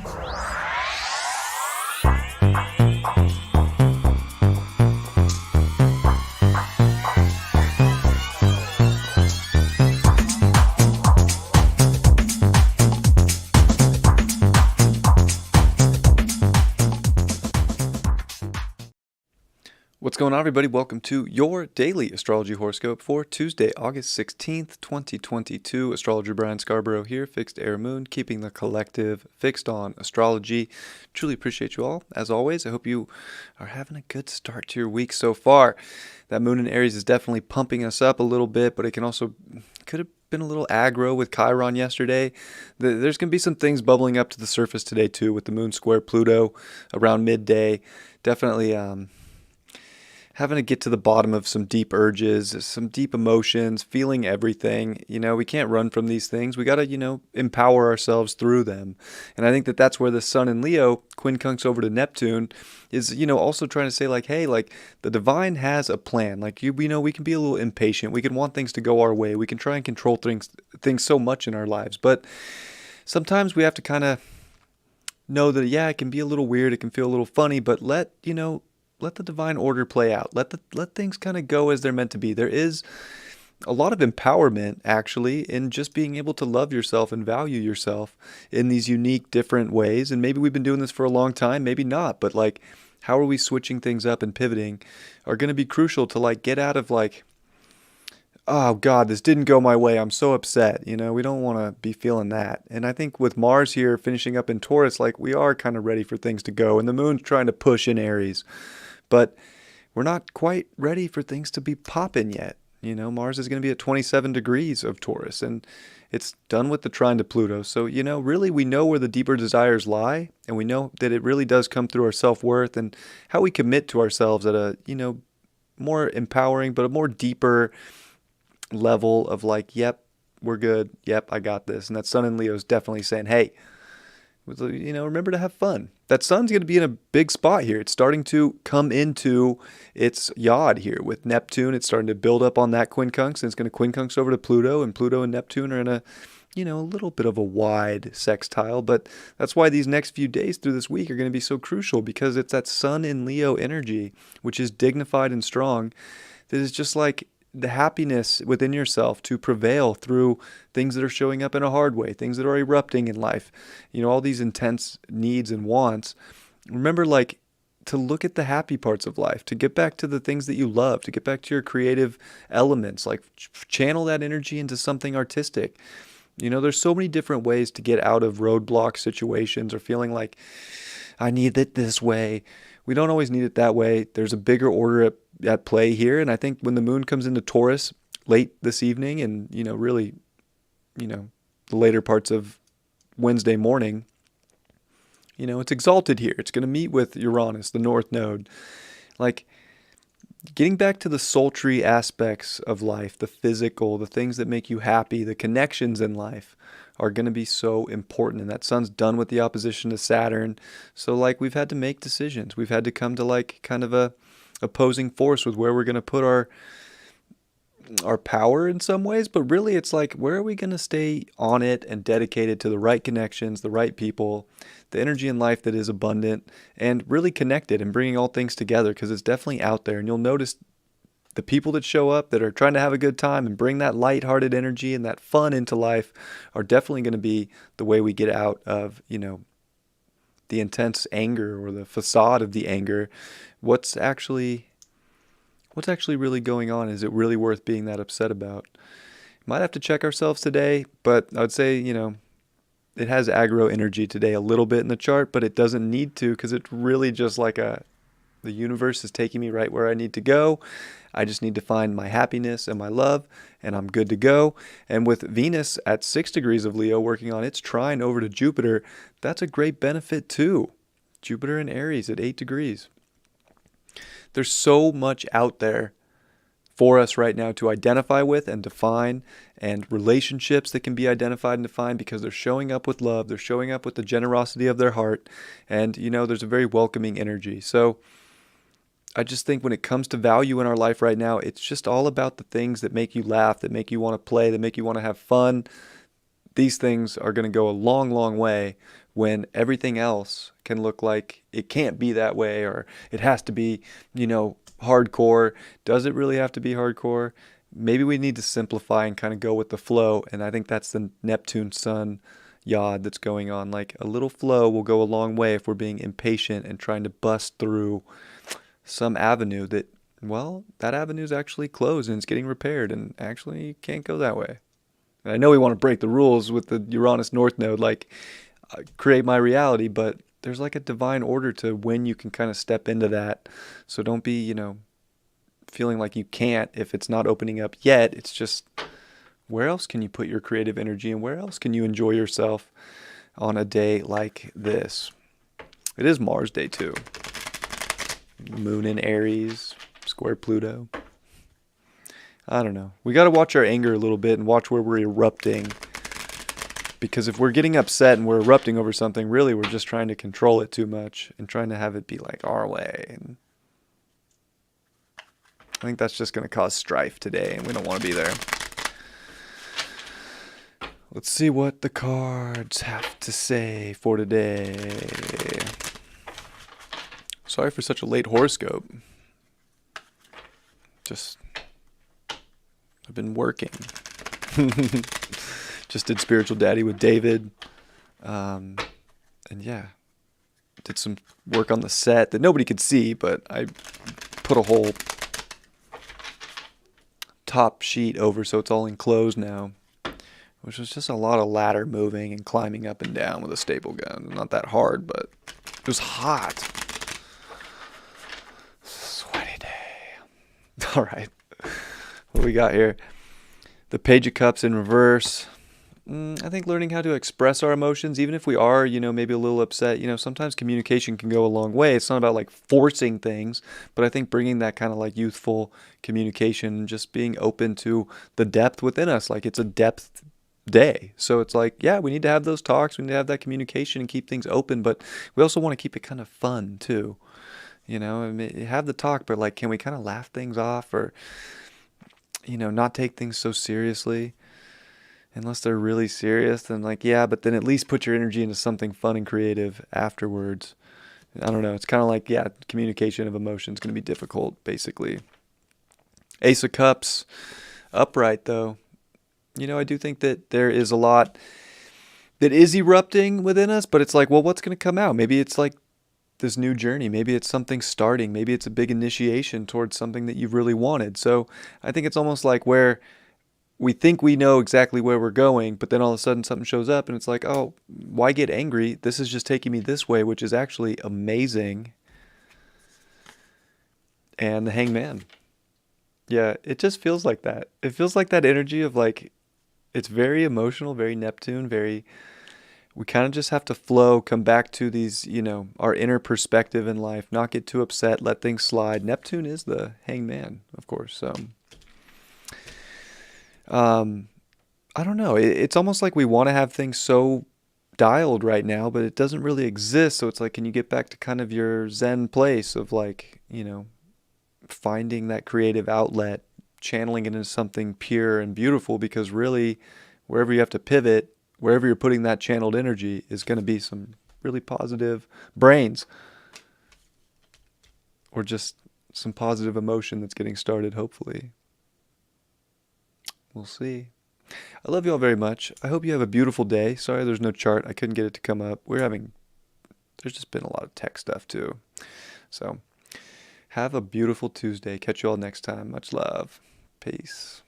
What's going on, everybody? Welcome to your daily astrology horoscope for Tuesday, August 16th, 2022. Astrologer Brian Scarborough here, Fixed Air Moon, keeping the collective fixed on astrology. Truly appreciate you all. As always, I hope you are having a good start to your week so far. That moon in Aries is definitely pumping us up a little bit, but it could have been a little aggro with Chiron yesterday. There's going to be some things bubbling up to the surface today, too, with the moon square Pluto around midday. Definitely, having to get to the bottom of some deep urges, some deep emotions, feeling everything. We can't run from these things. We got to, empower ourselves through them. And I think that that's where the sun in Leo quincunx over to Neptune is, also trying to say hey, the divine has a plan. We can be a little impatient. We can want things to go our way. We can try and control things so much in our lives. But sometimes we have to kind of know that, it can be a little weird. It can feel a little funny, but let the divine order play out. Let things kind of go as they're meant to be. There is a lot of empowerment, actually, in just being able to love yourself and value yourself in these unique, different ways. And maybe we've been doing this for a long time, maybe not. But how are we switching things up and pivoting are going to be crucial to get out of oh God, this didn't go my way, I'm so upset. We don't want to be feeling that. And I think with Mars here finishing up in Taurus, we are kind of ready for things to go. And the moon's trying to push in Aries. But we're not quite ready for things to be popping yet. Mars is going to be at 27 degrees of Taurus, and it's done with the trine to Pluto. So, really we know where the deeper desires lie, and we know that it really does come through our self-worth and how we commit to ourselves at a, more empowering, but a more deeper level of yep, we're good. Yep, I got this. And that sun in Leo is definitely saying, hey, remember to have fun. That sun's going to be in a big spot here. It's starting to come into its yod here with Neptune. It's starting to build up on that quincunx, and it's going to quincunx over to Pluto, and Pluto and Neptune are in a little bit of a wide sextile. But that's why these next few days through this week are going to be so crucial, because it's that sun in Leo energy, which is dignified and strong, that is just the happiness within yourself to prevail through things that are showing up in a hard way, things that are erupting in life, all these intense needs and wants. Remember, to look at the happy parts of life, to get back to the things that you love, to get back to your creative elements, channel that energy into something artistic. There's so many different ways to get out of roadblock situations or feeling I need it this way. We don't always need it that way. There's a bigger order at play here. And I think when the moon comes into Taurus late this evening and, really, the later parts of Wednesday morning, it's exalted here. It's going to meet with Uranus, the North Node. Getting back to the sultry aspects of life, the physical, the things that make you happy, the connections in life are going to be so important. And that sun's done with the opposition to Saturn. So we've had to make decisions. We've had to come to kind of a opposing force with where we're going to put our power in some ways. But really it's where are we going to stay on it and dedicated to the right connections, the right people, the energy in life that is abundant and really connected and bringing all things together, because it's definitely out there. And you'll notice the people that show up that are trying to have a good time and bring that lighthearted energy and that fun into life are definitely going to be the way we get out of, the intense anger or the facade of the anger. What's actually really going on? Is it really worth being that upset about? Might have to check ourselves today, but I would say, it has aggro energy today a little bit in the chart, but it doesn't need to, because it's really just the universe is taking me right where I need to go. I just need to find my happiness and my love, and I'm good to go. And with Venus at 6 degrees of Leo working on its trine over to Jupiter, that's a great benefit too. Jupiter in Aries at 8 degrees. There's so much out there for us right now to identify with and define, and relationships that can be identified and defined because they're showing up with love, they're showing up with the generosity of their heart, and there's a very welcoming energy. So I just think when it comes to value in our life right now, it's just all about the things that make you laugh, that make you want to play, that make you want to have fun. These things are going to go a long, long way when everything else can look like it can't be that way, or it has to be, hardcore. Does it really have to be hardcore? Maybe we need to simplify and kind of go with the flow. And I think that's the Neptune Sun yod that's going on. Like a little flow will go a long way if we're being impatient and trying to bust through some avenue that, well, that avenue's actually closed and it's getting repaired, and actually you can't go that way. And I know we want to break the rules with the Uranus North Node, like create my reality, but there's like a divine order to when you can kind of step into that. So don't be, feeling like you can't if it's not opening up yet. It's just, where else can you put your creative energy, and where else can you enjoy yourself on a day like this? It is Mars Day too. Moon in Aries, square Pluto. I don't know. We got to watch our anger a little bit and watch where we're erupting. Because if we're getting upset and we're erupting over something, really we're just trying to control it too much and trying to have it be like our way. And I think that's just going to cause strife today, and we don't want to be there. Let's see what the cards have to say for today. Sorry for such a late horoscope. I've been working. Just did Spiritual Daddy with David. And yeah, did some work on the set that nobody could see, but I put a whole top sheet over so it's all enclosed now, which was just a lot of ladder moving and climbing up and down with a staple gun. Not that hard, but it was hot. Sweaty day. All right. What do we got here? The Page of Cups in reverse. I think learning how to express our emotions, even if we are, maybe a little upset, sometimes communication can go a long way. It's not about like forcing things, but I think bringing that kind of like youthful communication, just being open to the depth within us. Like it's a depth day. So it's like, yeah, we need to have those talks. We need to have that communication and keep things open, but we also want to keep it kind of fun too. I mean, have the talk, but like, can we kind of laugh things off, or, not take things so seriously? Unless they're really serious, then like, yeah, but then at least put your energy into something fun and creative afterwards. I don't know. It's kind of like, yeah, communication of emotion is going to be difficult, basically. Ace of Cups, upright though. I do think that there is a lot that is erupting within us, but it's like, well, what's going to come out? Maybe it's like this new journey. Maybe it's something starting. Maybe it's a big initiation towards something that you've really wanted. So I think it's almost like where we think we know exactly where we're going, but then all of a sudden something shows up and it's like, oh, why get angry? This is just taking me this way, which is actually amazing. And the Hangman. Yeah, it just feels like that. It feels like that energy of like, it's very emotional, very Neptune, we kind of just have to flow, come back to these, our inner perspective in life, not get too upset, let things slide. Neptune is the Hangman, of course. So I don't know. It's almost like we want to have things so dialed right now, but it doesn't really exist. So it's like, can you get back to kind of your Zen place of like, finding that creative outlet, channeling it into something pure and beautiful, because really wherever you have to pivot, wherever you're putting that channeled energy is going to be some really positive brains, or just some positive emotion that's getting started, hopefully. We'll see. I love you all very much. I hope you have a beautiful day. Sorry there's no chart. I couldn't get it to come up. There's just been a lot of tech stuff too. So have a beautiful Tuesday. Catch you all next time. Much love. Peace.